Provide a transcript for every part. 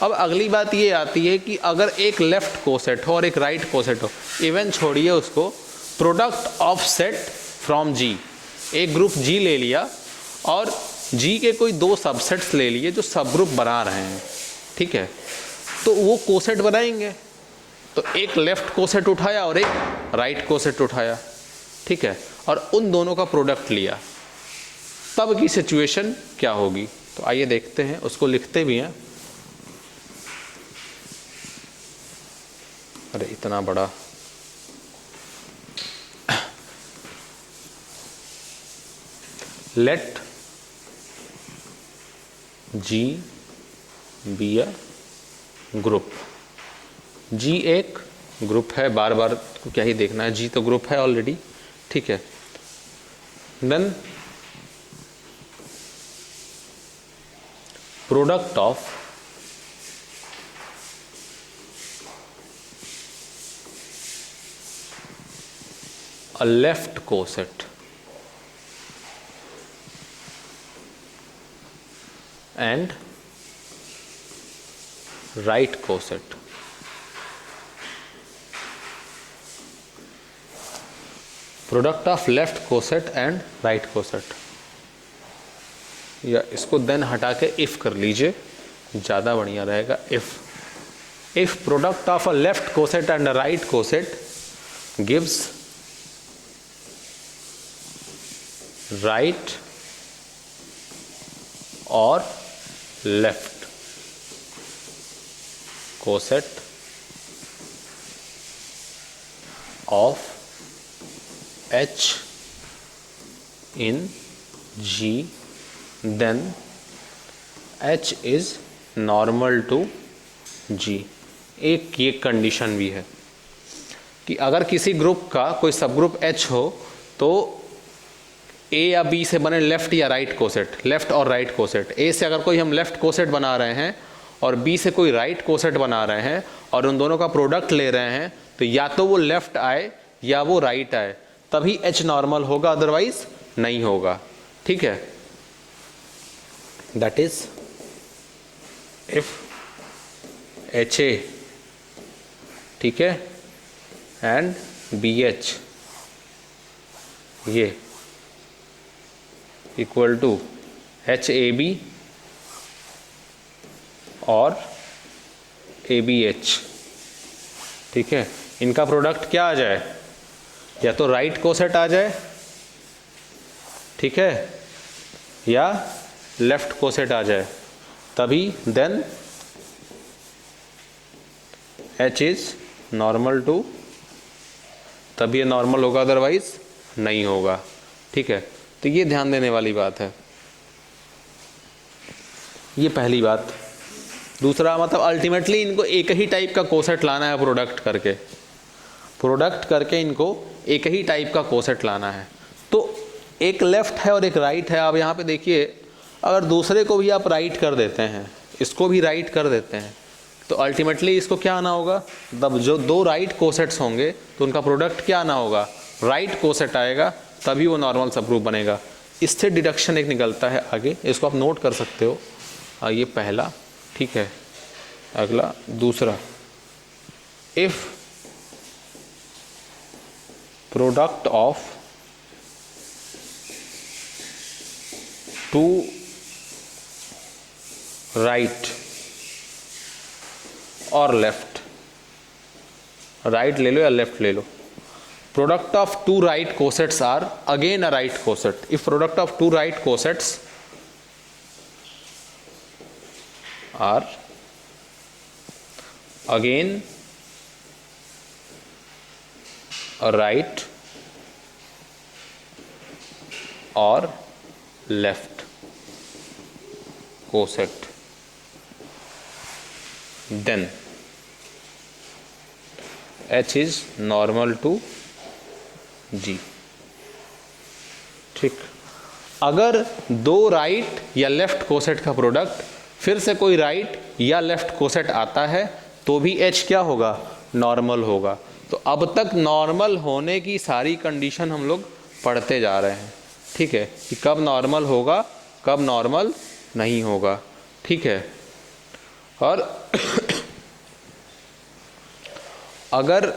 अब अगली बात ये आती है कि अगर एक लेफ्ट कोसेट हो और एक राइट कोसेट हो, इवन छोड़िए उसको, प्रोडक्ट ऑफ सेट फ्रॉम जी, एक ग्रुप जी ले लिया और जी के कोई दो सबसेट्स ले लिए जो सब ग्रुप बना रहे हैं, ठीक है, तो वो कोसेट बनाएंगे। तो एक लेफ्ट कोसेट उठाया और एक राइट कोसेट उठाया, ठीक है, और उन दोनों का प्रोडक्ट लिया, तब की सिचुएशन क्या होगी। तो आइए देखते हैं, उसको लिखते भी हैं। अरे इतना बड़ा, let G be a group. G एक ग्रुप है, बार बार क्या ही देखना है, जी तो ग्रुप है ऑलरेडी, ठीक है। Then product of a left coset and right coset. Product of left coset and right coset, या इसको देन हटा के इफ कर लीजिए, ज़्यादा बढ़िया रहेगा। If product of a left coset and a right coset gives right और left coset of H in G, then H is normal to G। एक ये कंडीशन भी है कि अगर किसी ग्रुप का कोई सब ग्रुप H हो तो A या B से बने लेफ्ट या राइट कोसेट, लेफ्ट और राइट कोसेट। A से अगर कोई हम लेफ्ट कोसेट बना रहे हैं और B से कोई राइट कोसेट बना रहे हैं और उन दोनों का प्रोडक्ट ले रहे हैं, तो या तो वो लेफ्ट आए या वो राइट आए, तभी H नॉर्मल होगा, अदरवाइज नहीं होगा, ठीक है। दैट इज इफ HA, ठीक है, एंड BH ये इक्वल टू HAB और ABH, ठीक है, इनका प्रोडक्ट क्या आ जाए, या तो राइट कोसेट आ जाए, ठीक है, या लेफ्ट कोसेट आ जाए, तभी then H is normal too, तभी ये नॉर्मल होगा, अदरवाइज नहीं होगा, ठीक है। तो ये ध्यान देने वाली बात है, ये पहली बात। दूसरा मतलब अल्टीमेटली इनको एक ही टाइप का कोसेट लाना है, प्रोडक्ट करके इनको एक ही टाइप का कोसेट लाना है। तो एक लेफ्ट है और एक राइट है। अब यहाँ पे देखिए, अगर दूसरे को भी आप राइट कर देते हैं, इसको भी राइट कर देते हैं, तो अल्टीमेटली इसको क्या आना होगा, तब जो दो राइट कोसेट्स होंगे तो उनका प्रोडक्ट क्या आना होगा, राइट कोसेट आएगा, तभी वो नॉर्मल सबग्रुप बनेगा। इससे डिडक्शन एक निकलता है आगे, इसको आप नोट कर सकते हो। ये पहला, ठीक है। अगला दूसरा, if product of two right और लेफ्ट, राइट ले लो या लेफ्ट ले लो, product of two right cosets are again a right coset. If product of two right cosets are again a right or left coset, then H is normal to G, ठीक। अगर दो right या left coset का product फिर से कोई right या left coset आता है तो भी H क्या होगा, नॉर्मल होगा। तो अब तक नॉर्मल होने की सारी कंडीशन हम लोग पढ़ते जा रहे हैं, ठीक है, कि कब नॉर्मल होगा, कब नॉर्मल नहीं होगा, ठीक है। और अगर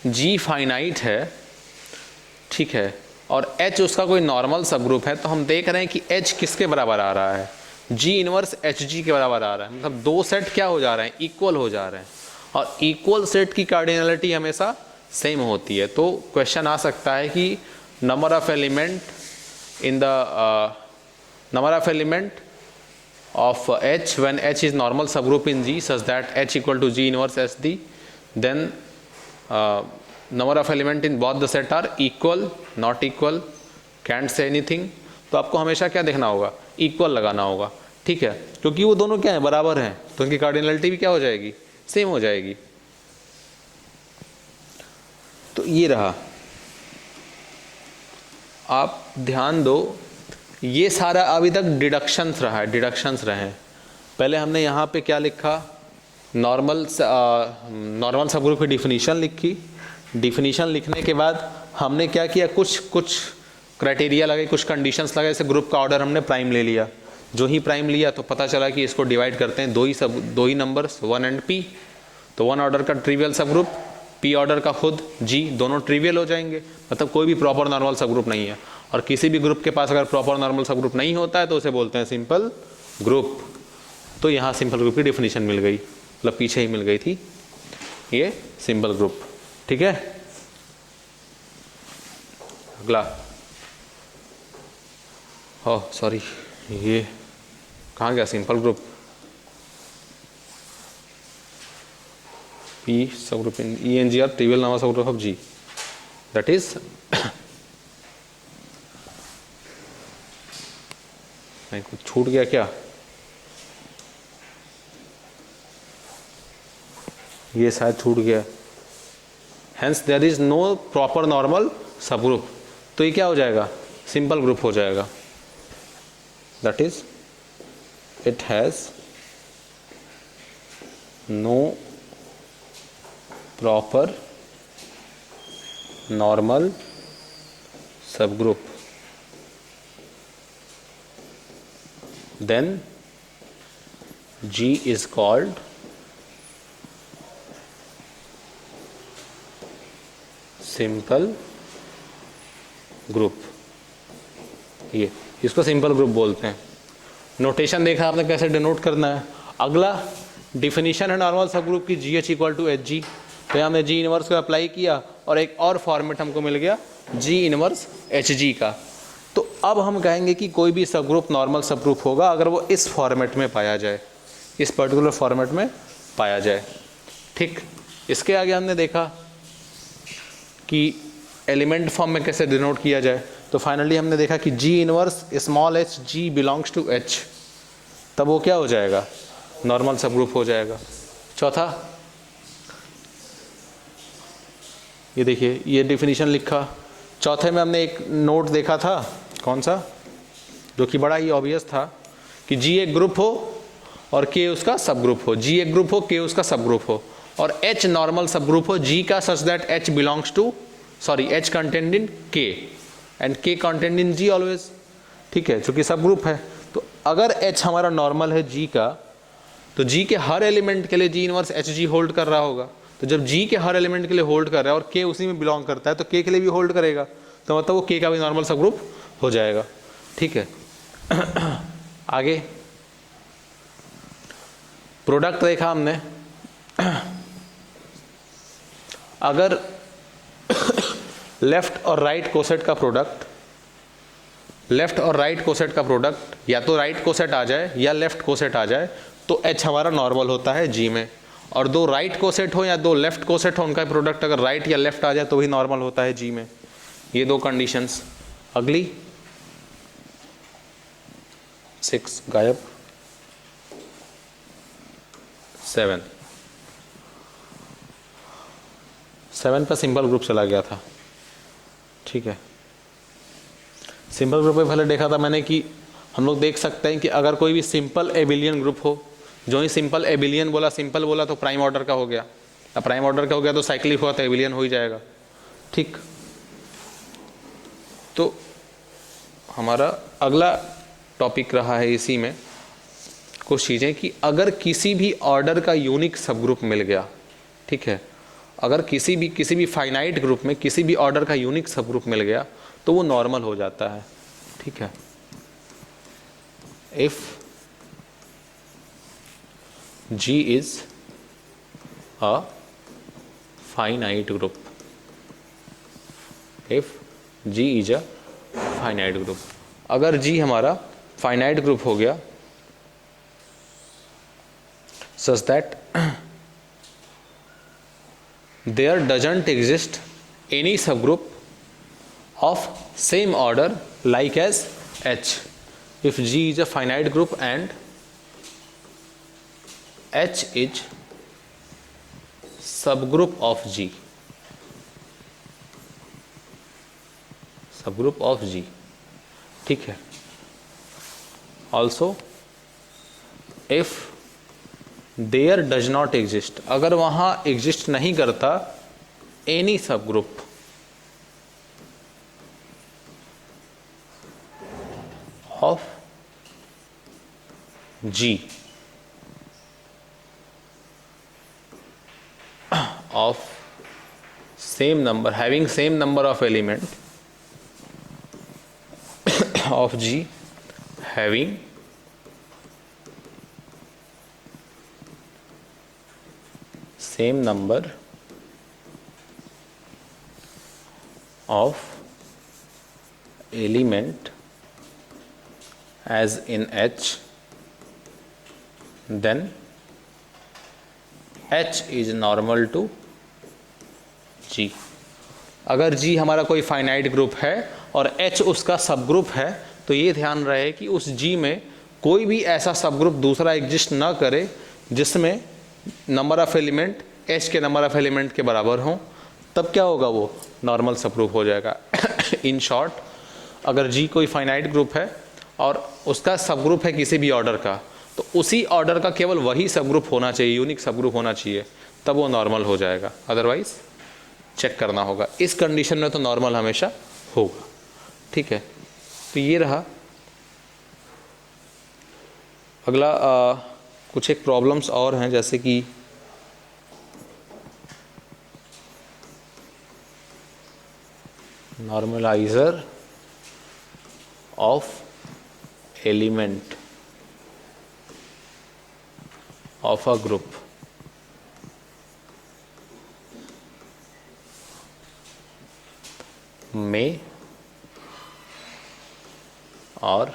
G फाइनाइट है, ठीक है, और H उसका कोई नॉर्मल सब ग्रुप है, तो हम देख रहे हैं कि H किसके बराबर आ रहा है, G इनवर्स HG के बराबर आ रहा है। मतलब दो सेट क्या हो जा रहे हैं, इक्वल हो जा रहे हैं, और इक्वल सेट की कार्डिनलिटी हमेशा सेम होती है। तो क्वेश्चन आ सकता है कि number of element in the number of element of H when H is normal subgroup in G such that H equal to G inverse SD, then number of element in both the set are equal, not equal, can't say anything। तो आपको हमेशा क्या देखना होगा, equal लगाना होगा, ठीक है, क्योंकि वो दोनों क्या है, बराबर हैं, तो उनकी कार्डिनलिटी भी क्या हो जाएगी, सेम हो जाएगी। तो ये रहा, आप ध्यान दो, ये सारा अभी तक डिडक्शंस रहा है, डिडक्शंस रहे हैं। पहले हमने यहाँ पे क्या लिखा, नॉर्मल सबग्रुप की डिफिनीशन लिखी। डिफिनीशन लिखने के बाद हमने क्या किया, कुछ क्राइटेरिया लगाए, कुछ कंडीशंस लगाए। जैसे ग्रुप का ऑर्डर हमने प्राइम ले लिया, जो ही प्राइम लिया तो पता चला कि इसको डिवाइड करते हैं दो ही नंबर्स 1 एंड p। तो 1 ऑर्डर का ट्रिवियल सब ग्रुप, p ऑर्डर का खुद g, दोनों ट्रिवियल हो जाएंगे। मतलब कोई भी प्रॉपर नॉर्मल सब ग्रुप नहीं है, और किसी भी ग्रुप के पास अगर प्रॉपर नॉर्मल सब ग्रुप नहीं होता है तो उसे बोलते हैं सिंपल ग्रुप। तो यहाँ सिंपल ग्रुप की डिफिनीशन मिल गई, मतलब पीछे ही मिल गई थी ये सिंपल ग्रुप, ठीक है। अगला, ओह सॉरी, ये कहाँ गया simple group, P subgroup in ENGR trivial number subgroup of G, that is नहीं, कुछ छूट गया क्या, ये शायद छूट गया। Hence there is no proper normal सब ग्रुप, तो ये क्या हो जाएगा, सिंपल ग्रुप हो जाएगा। That is it has no proper normal सब group, then G is called simple group। ये इसको सिंपल ग्रुप बोलते हैं। नोटेशन देखा आपने कैसे डिनोट करना है। अगला डिफिनीशन है नॉर्मल सब ग्रुप की, GH इक्वल टू HG। तो हमने G इनवर्स को अप्लाई किया और एक और फॉर्मेट हमको मिल गया G इनवर्स HG का। तो अब हम कहेंगे कि कोई भी सब ग्रुप नॉर्मल सब ग्रुप होगा अगर वो इस फॉर्मेट में पाया जाए, इस पर्टिकुलर फॉर्मेट में पाया जाए, ठीक। इसके आगे हमने देखा कि एलिमेंट फॉर्म में कैसे डिनोट किया जाए। तो फाइनली हमने देखा कि G inverse small h G belongs to H, तब वो क्या हो जाएगा, नॉर्मल सब ग्रुप हो जाएगा। चौथा, ये देखिए ये डिफिनीशन लिखा। चौथे में हमने एक नोट देखा था, कौन सा, जो कि बड़ा ही ऑब्वियस था कि G एक ग्रुप हो और K उसका सब ग्रुप हो, G एक ग्रुप हो, K उसका सब ग्रुप हो, और H नॉर्मल सब ग्रुप हो G का such that H belongs to H content in K and K content in G always, ठीक है, जो कि सब ग्रुप है। तो अगर H हमारा नॉर्मल है G का, तो G के हर एलिमेंट के लिए G इनवर्स HG होल्ड कर रहा होगा। तो जब G के हर एलिमेंट के लिए होल्ड कर रहा है और K उसी में बिलोंग करता है तो K के लिए भी होल्ड करेगा, तो मतलब वो K का भी नॉर्मल सब ग्रुप हो जाएगा, ठीक है। आगे प्रोडक्ट देखा हमने। अगर लेफ्ट और राइट कोसेट का प्रोडक्ट, लेफ्ट और राइट कोसेट का प्रोडक्ट या तो राइट कोसेट आ जाए या लेफ्ट कोसेट आ जाए तो H हमारा नॉर्मल होता है G में, और दो राइट कोसेट हो या दो लेफ्ट कोसेट हो उनका प्रोडक्ट अगर राइट या लेफ्ट आ जाए तो भी नॉर्मल होता है G में। ये दो कंडीशंस। अगली 6 गायब, 7 पर सिंपल ग्रुप चला गया था, ठीक है। सिंपल ग्रुप में पहले देखा था मैंने कि हम लोग देख सकते हैं कि अगर कोई भी सिंपल एबिलियन ग्रुप हो, जो ही सिंपल एबिलियन बोला, सिंपल बोला तो प्राइम ऑर्डर का हो गया, अब प्राइम ऑर्डर का हो गया तो साइक्लिक हुआ तो एबिलियन हो ही जाएगा, ठीक। तो हमारा अगला टॉपिक रहा है इसी में कुछ चीज़ें कि अगर किसी भी ऑर्डर का यूनिक सब ग्रुप मिल गया, ठीक है, अगर किसी भी फाइनाइट ग्रुप में किसी भी ऑर्डर का यूनिक सब ग्रुप मिल गया तो वो नॉर्मल हो जाता है, ठीक है। If G is a finite group, if G is a finite group, अगर G हमारा फाइनाइट ग्रुप हो गया such that there doesn't exist any subgroup of same order like as H, if G is a finite group and H is subgroup of G, subgroup of G, ठीक है। Also if there does not exist, अगर वहाँ exist नहीं करता any subgroup of G of same number, having same number of element of G having same number of element as in H, then H is normal to G। अगर G हमारा कोई finite group है और H उसका सब group है तो ये ध्यान रहे कि उस G में कोई भी ऐसा सब ग्रुप दूसरा एग्जिस्ट ना करे जिसमें नंबर ऑफ एलिमेंट H के नंबर ऑफ एलिमेंट के बराबर हों, तब क्या होगा, वो नॉर्मल सब ग्रुप हो जाएगा। इन शॉर्ट, अगर G कोई फाइनाइट ग्रुप है और उसका सब ग्रुप है किसी भी ऑर्डर का, तो उसी ऑर्डर का केवल वही सब ग्रुप होना चाहिए, यूनिक सब ग्रुप होना चाहिए, तब वो नॉर्मल हो जाएगा। अदरवाइज चेक करना होगा। इस कंडीशन में तो नॉर्मल हमेशा होगा, ठीक है। तो ये रहा। अगला कुछ एक प्रॉब्लम्स और हैं, जैसे कि normaliser of element of a group may or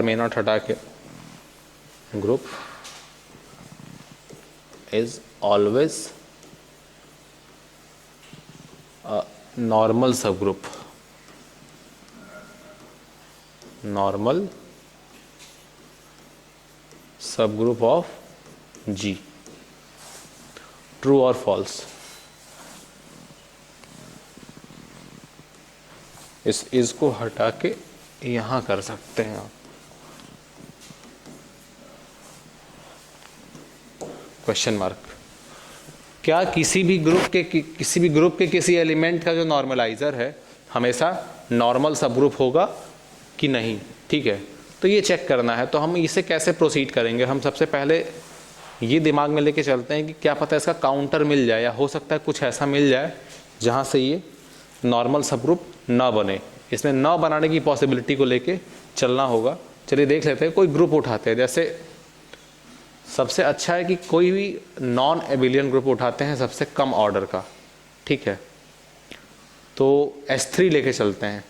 may not हटा के group is always a normal subgroup, normal subgroup of G, true or false। इसको हटा के यहाँ कर सकते हैं आप। Question mark. क्या किसी भी ग्रुप के किसी एलिमेंट का जो नॉर्मलाइजर है हमेशा नॉर्मल सब ग्रुप होगा कि नहीं, ठीक है। तो ये चेक करना है। तो हम इसे कैसे प्रोसीड करेंगे, हम सबसे पहले ये दिमाग में लेके चलते हैं कि क्या पता इसका काउंटर मिल जाए, या हो सकता है कुछ ऐसा मिल जाए जहाँ से ये नॉर्मल सब ग्रुप ना बने। इसमें ना बनाने की पॉसिबिलिटी को लेके चलना होगा। चलिए देख लेते हैं। कोई ग्रुप उठाते हैं, जैसे सबसे अच्छा है कि कोई भी नॉन एबिलियन ग्रुप उठाते हैं सबसे कम ऑर्डर का, ठीक है। तो S3 लेके चलते हैं,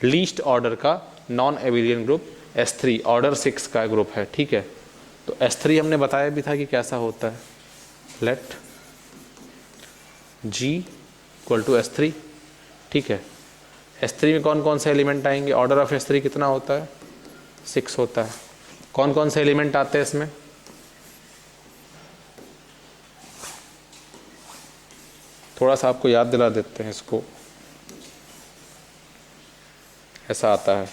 लीस्ट ऑर्डर का non abelian group S3, order 6 का ग्रुप है, ठीक है। तो S3 हमने बताया भी था कि कैसा होता है। Late G equal to S3, ठीक है। S3 में कौन कौन से एलिमेंट आएंगे, ऑर्डर ऑफ S3 कितना होता है, 6 होता है। कौन कौन से एलिमेंट आते हैं इसमें, थोड़ा सा आपको याद दिला देते हैं इसको। ऐसा आता है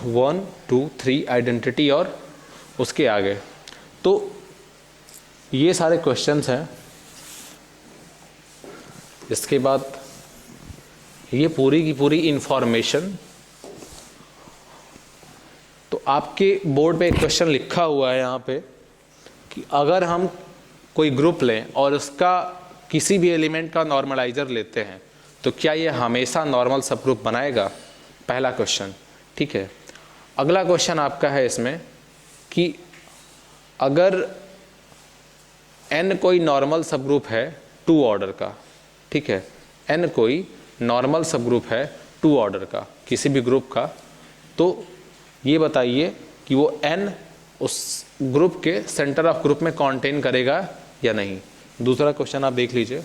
1 2 3 आइडेंटिटी और उसके आगे। तो ये सारे क्वेश्चंस हैं। इसके बाद ये पूरी की पूरी इंफॉर्मेशन आपके बोर्ड पे एक क्वेश्चन लिखा हुआ है यहाँ पे कि अगर हम कोई ग्रुप लें और उसका किसी भी एलिमेंट का नॉर्मलाइजर लेते हैं तो क्या ये हमेशा नॉर्मल सब ग्रुप बनाएगा, पहला क्वेश्चन। ठीक है, अगला क्वेश्चन आपका है इसमें कि अगर n कोई नॉर्मल सब ग्रुप है 2 ऑर्डर का, ठीक है, n कोई नॉर्मल सब ग्रुप है 2 ऑर्डर का किसी भी ग्रुप का, तो ये बताइए कि वो n उस ग्रुप के सेंटर ऑफ ग्रुप में कंटेन करेगा या नहीं। दूसरा क्वेश्चन आप देख लीजिए,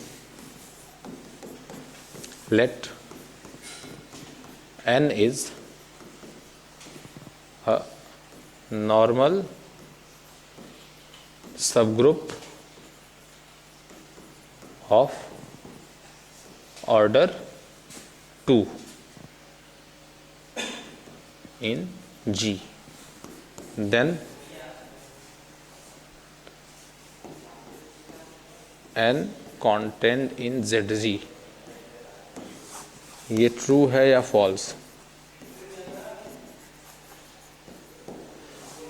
let n is a normal subgroup of order 2 in G, then n contained in ZG, ये ट्रू है या फॉल्स।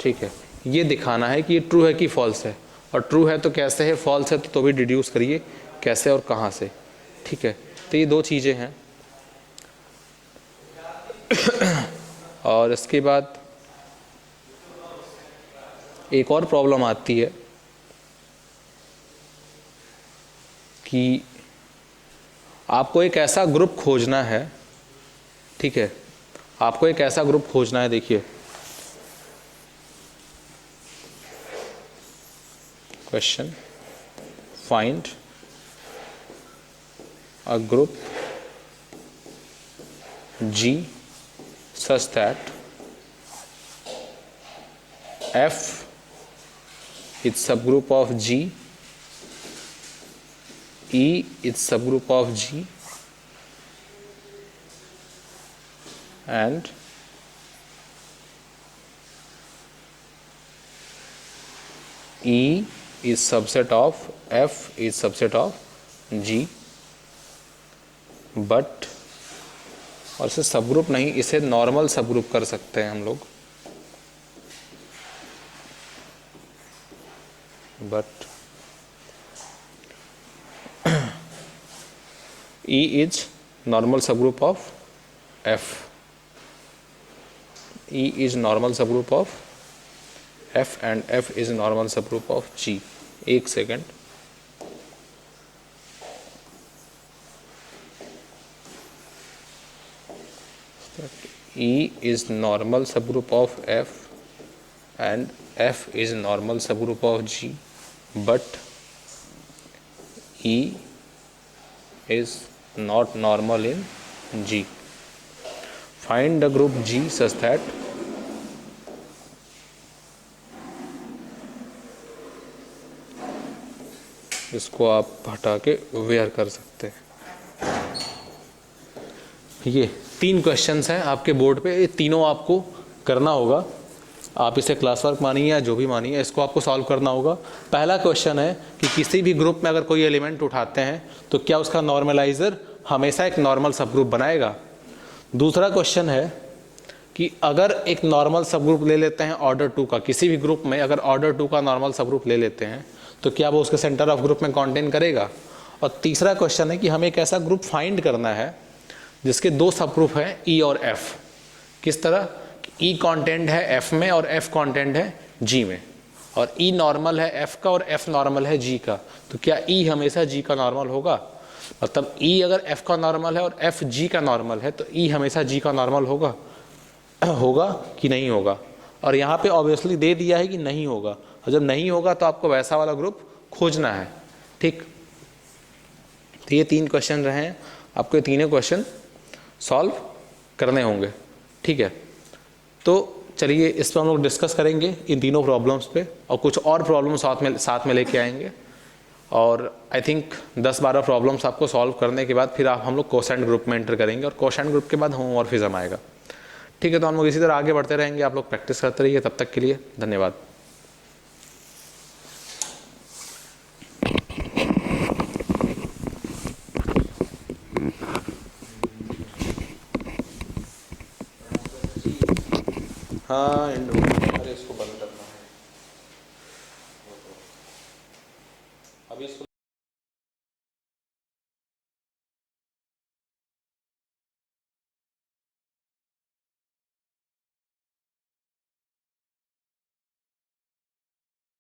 ठीक है, ये दिखाना है कि ये ट्रू है कि फॉल्स है, और ट्रू है तो कैसे है, फॉल्स है तो भी डिड्यूस करिए कैसे और कहाँ से। ठीक है, तो ये 2 चीज़ें हैं। और इसके बाद एक और प्रॉब्लम आती है कि आपको एक ऐसा ग्रुप खोजना है, ठीक है, आपको एक ऐसा ग्रुप खोजना है। देखिए question, find a group G such that F is subgroup of G, E is subgroup of G, and E is subset of F is subset of G, but, और इसे सब ग्रुप नहीं, इसे नॉर्मल सब group कर सकते हैं हम लोग, बट E इज नॉर्मल सब group of F, E is normal सब group of F and F is normal सब ग्रुप ऑफ G। एक second, E is normal subgroup of F and F is normal subgroup of G, but E is not normal in G. Find the group G such that इसको आप हटा के where कर सकते हैं। ये 3 questions हैं आपके बोर्ड पे, ये तीनों आपको करना होगा। आप इसे क्लास वर्क मानिए या जो भी मानिए, इसको आपको सॉल्व करना होगा। पहला क्वेश्चन है कि किसी भी ग्रुप में अगर कोई एलिमेंट उठाते हैं तो क्या उसका नॉर्मलाइजर हमेशा एक नॉर्मल सब ग्रुप बनाएगा। दूसरा क्वेश्चन है कि अगर एक नॉर्मल सब ग्रुप ले लेते हैं ऑर्डर 2 का, किसी भी ग्रुप में अगर ऑर्डर 2 का नॉर्मल सब ग्रुप ले लेते हैं तो क्या वो उसके सेंटर ऑफ ग्रुप में कंटेन करेगा। और तीसरा क्वेश्चन है कि हमें एक ऐसा ग्रुप फाइंड करना है जिसके 2 सब ग्रुप हैं E और F। किस तरह, E कंटेंट है F में और F कंटेंट है G में, और E नॉर्मल है F का और F नॉर्मल है G का, तो क्या E हमेशा G का नॉर्मल होगा। मतलब E अगर F का नॉर्मल है और F G का नॉर्मल है तो E हमेशा G का नॉर्मल होगा होगा कि नहीं होगा। और यहाँ पे ऑब्वियसली दे दिया है कि नहीं होगा, और जब नहीं होगा तो आपको वैसा वाला ग्रुप खोजना है। ठीक, तो ये 3 क्वेश्चन रहे हैं, आपको ये तीनों क्वेश्चन सॉल्व करने होंगे। ठीक है, तो चलिए इस पर हम लोग डिस्कस करेंगे इन तीनों प्रॉब्लम्स पे, और कुछ और प्रॉब्लम साथ में लेके आएंगे। और आई थिंक 10-12 प्रॉब्लम्स आपको सॉल्व करने के बाद फिर हम लोग कोसेंट ग्रुप में एंटर करेंगे, और कोसेंट ग्रुप के बाद होमोमॉर्फिज्म आएगा। ठीक है, तो हम लोग इसी तरह आगे बढ़ते रहेंगे, आप लोग प्रैक्टिस करते रहिए। तब तक के लिए धन्यवाद। हाँ एंड हो। अरे इसको बंद करना है। अभी इसको